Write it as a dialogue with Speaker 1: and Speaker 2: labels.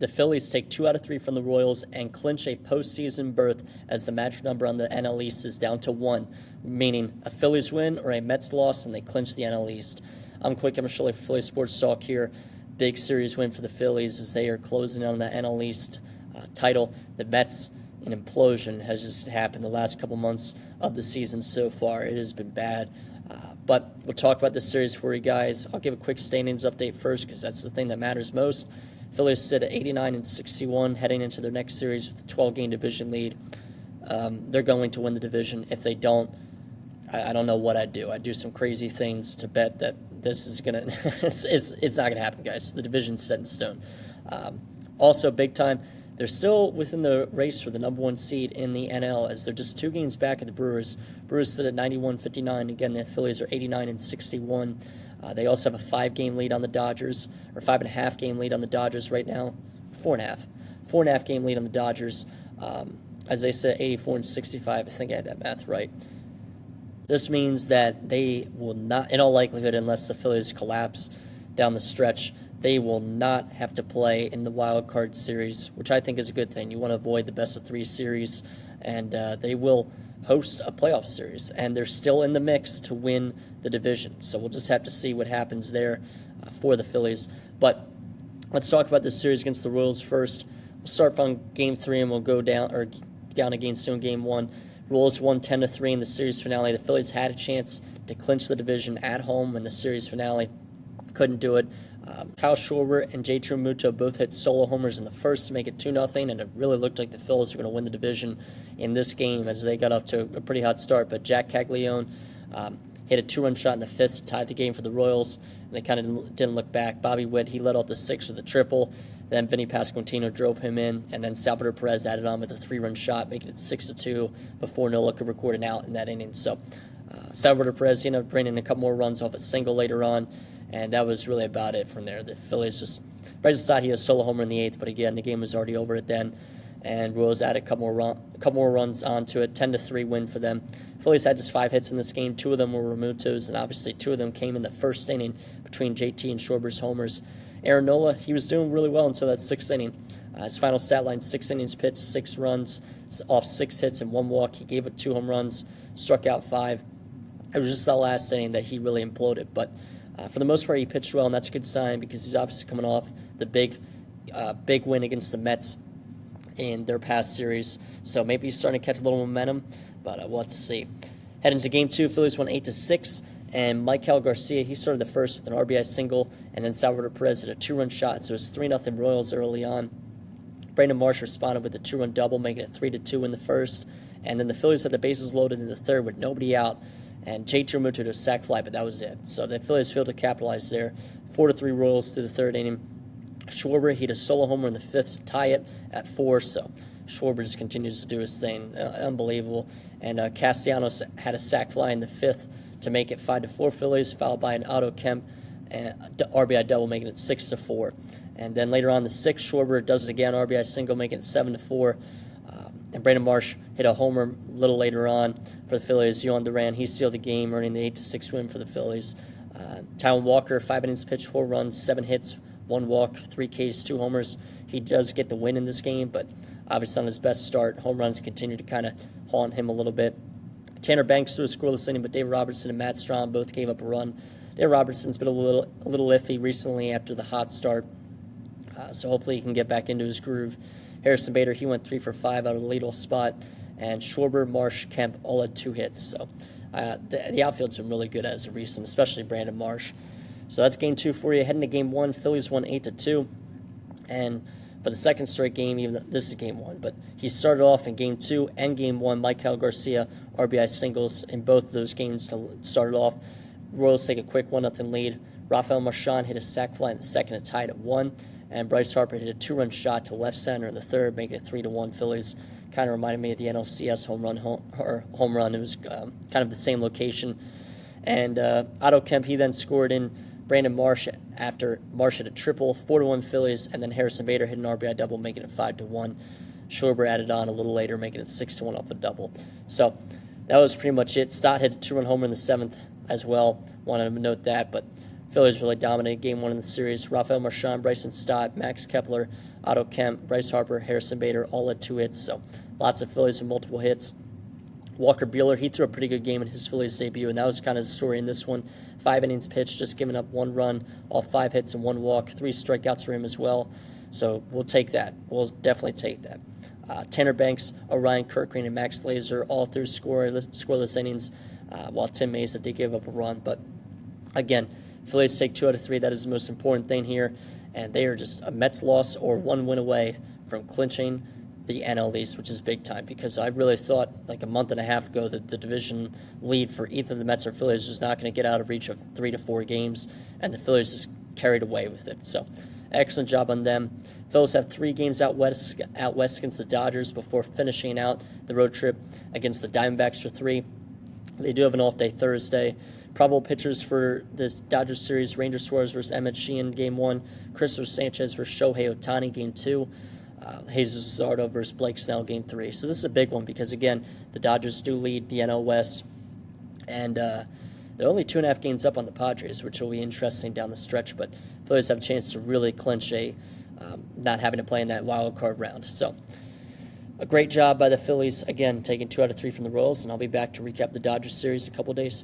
Speaker 1: The Phillies take 2 out of 3 from the Royals and clinch a postseason berth as the magic number on the NL East is down to 1, meaning a Phillies win or a Mets loss and they clinch the NL East. I'm Coy Camiscioli for Phillies Sports Talk here. Big series win for the Phillies as they are closing on the NL East title. The Mets, an implosion has just happened the last couple months of the season so far. It has been bad. But we'll talk about this series for you guys. I'll give a quick standings update first because that's the thing that matters most. Phillies sit at 89-61 heading into their next series with a 12-game division lead. They're going to win the division. If they don't, I don't know what I'd do. I'd do some crazy things to bet that this is going to it's not going to happen, guys. The division's set in stone. Also, big time, they're still within the race for the number 1 seed in the NL as they're just 2 games back of the Brewers. Brewers sit at 91-59. Again, the Phillies are 89-61. They also have a 5-game lead on the Dodgers, or 5.5 game lead on the Dodgers right now. 4.5 game lead on the Dodgers. As they said, 84-65. I think I had that math right. This means that they will not, in all likelihood, unless the Phillies collapse down the stretch, they will not have to play in the wild card series, which I think is a good thing. You want to avoid the best-of-3 series, and they will host a playoff series, and they're still in the mix to win the division. So we'll just have to see what happens there for the Phillies. But let's talk about this series against the Royals first. We'll start from Game 3, and we'll go down to Game 2 in Game 1. Royals won 10-3 in the series finale. The Phillies had a chance to clinch the division at home in the series finale. Couldn't do it. Kyle Schwarber and J.T. Realmuto both hit solo homers in the first to make it 2-0, and it really looked like the Phillies were going to win the division in this game as they got off to a pretty hot start. But Jack Caglione hit a 2-run shot in the 5th to tie the game for the Royals, and they kind of didn't look back. Bobby Witt, he led off the 6th with a triple. Then Vinny Pasquantino drove him in, and then Salvador Perez added on with a 3-run shot, making it 6-2 before Nola could record an out in that inning. So Salvador Perez ended up bringing in a couple more runs off a single later on, and that was really about it from there. The Phillies just, Perez thought he had a solo homer in the 8th, but again, the game was already over at then, and Royals added a couple more runs onto it. 10-3 win for them. Phillies had just 5 hits in this game. 2 of them were Realmuto's, and obviously 2 of them came in the first inning between JT and Schwarber's homers. Aaron Nola, he was doing really well until that 6th inning. His final stat line, 6 innings pitched, 6 runs, off 6 hits and 1 walk. He gave up 2 home runs, struck out 5. It was just that last inning that he really imploded. But for the most part, he pitched well, and that's a good sign because he's obviously coming off the big win against the Mets in their past series. So maybe he's starting to catch a little momentum, but we'll have to see. Heading to Game 2, Phillies won 8-6. And Maikel Garcia, he started the first with an RBI single, and then Salvador Perez hit a 2-run shot, so it was 3-0 Royals early on. Brandon Marsh responded with a 2-run double, making it 3-2 in the first, and then the Phillies had the bases loaded in the 3rd with nobody out, and J.T. Realmuto to a sac fly, but that was it. So the Phillies failed to capitalize there. 4-3 Royals through the 3rd inning. Schwarber hit a solo homer in the 5th to tie it at 4, so Schwarber just continues to do his thing. Unbelievable. And Castellanos had a sac fly in the 5th to make it 5-4 Phillies, followed by an Otto Kemp RBI double, making it 6-4. And then later on, the 6th, Schwarber does it again, RBI single, making it 7-4. And Brandon Marsh hit a homer a little later on for the Phillies. Yohan Duran, he sealed the game, earning the 8-6 win for the Phillies. Taijuan Walker, 5 innings pitched, 4 runs, 7 hits, 1 walk, 3 Ks, 2 homers. He does get the win in this game, but obviously on his best start, home runs continue to kind of haunt him a little bit. Tanner Banks threw a scoreless inning, but David Robertson and Matt Strahm both gave up a run. David Robertson's been a little iffy recently after the hot start, so hopefully he can get back into his groove. Harrison Bader, he went 3 for 5 out of the leadoff spot, and Schwarber, Marsh, Kemp all had 2 hits. So the outfield's been really good as of recent, especially Brandon Marsh. So that's Game 2 for you. Heading to Game 1, Phillies won 8-2, and for the second straight game, even though this is Game 1, but he started off in Game 2 and Game 1. Maikel Garcia, RBI singles in both of those games to start it off. Royals take a quick 1-0 lead. Rafael Marchand hit a sac fly in the 2nd and tied at 1, and Bryce Harper hit a 2-run shot to left center in the 3rd, making it 3-1 Phillies. Kind of reminded me of the NLCS home run. It was kind of the same location. And Otto Kemp, he then scored in Brandon Marsh after Marsh hit a triple, 4-1 Phillies, and then Harrison Bader hit an RBI double, making it 5-1. Schwarber added on a little later, making it 6-1 off a double. So that was pretty much it. Stott hit a 2-run homer in the 7th as well. Wanted to note that, but Phillies really dominated Game 1 in the series. Rafael Marchand, Bryson Stott, Max Kepler, Otto Kemp, Bryce Harper, Harrison Bader all had 2 hits, so lots of Phillies with multiple hits. Walker Buehler, he threw a pretty good game in his Phillies debut, and that was kind of the story in this one. 5 innings pitched, just giving up 1 run, all 5 hits and 1 walk, 3 strikeouts for him as well. So we'll take that. We'll definitely take that. Tanner Banks, Orion Kirkgreen, and Max Lazer all threw scoreless innings, while Tim Mayza did give up a run. But again, Phillies take 2 out of 3. That is the most important thing here, and they are just a Mets loss or 1 win away from clinching the NL East, which is big time, because I really thought like a month and a half ago that the division lead for either the Mets or Phillies was not going to get out of reach of 3 to 4 games, and the Phillies just carried away with it. So excellent job on them. Phillies have 3 games out west against the Dodgers before finishing out the road trip against the Diamondbacks for 3. They do have an off day Thursday. Probable pitchers for this Dodgers series: Ranger Suarez versus Emmett Sheehan, Game 1. Christopher Sanchez versus Shohei Ohtani, Game 2. Jesus Luzardo versus Blake Snell, Game 3. So this is a big one because, again, the Dodgers do lead the NL West, and they're only 2.5 games up on the Padres, which will be interesting down the stretch, but Phillies have a chance to really clinch not having to play in that wild card round. So a great job by the Phillies, again, taking 2 out of 3 from the Royals, and I'll be back to recap the Dodgers series in a couple days.